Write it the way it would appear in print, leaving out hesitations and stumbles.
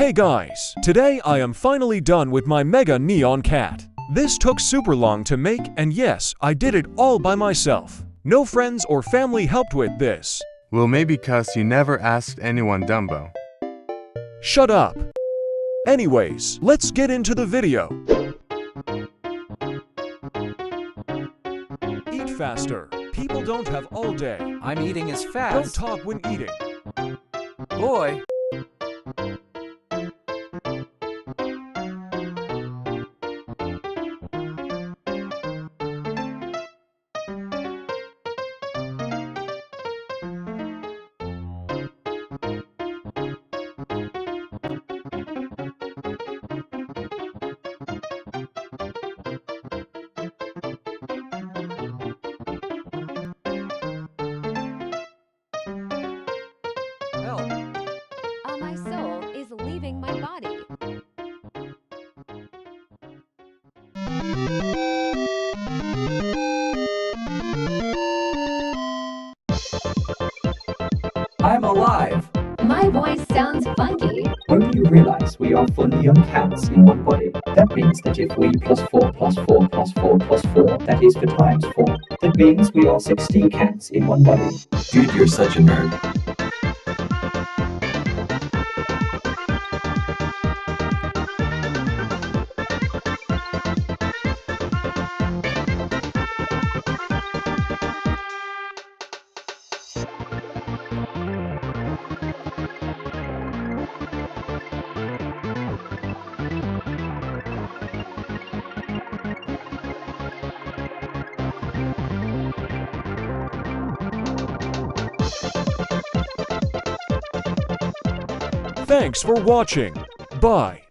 Hey guys, today I am finally done with my Mega Neon Cat. This took super long to make, and yes, I did it all by myself. No friends or family helped with this. Well, maybe because you never asked anyone, Dumbo. Shut up. Anyways, let's get into the video. Eat faster. People don't have all day. I'm eating as Don't fast. talk when eating. Boy, help. My soul is leaving my body. I'm alive! My voice sounds funky. Only you realize we are 4 neon cats in one body. That means that if we plus 4 plus 4 plus 4 plus 4, that is for times 4. That means we are 16 cats in one body. Dude, you're such a nerd. Thanks for watching. Bye.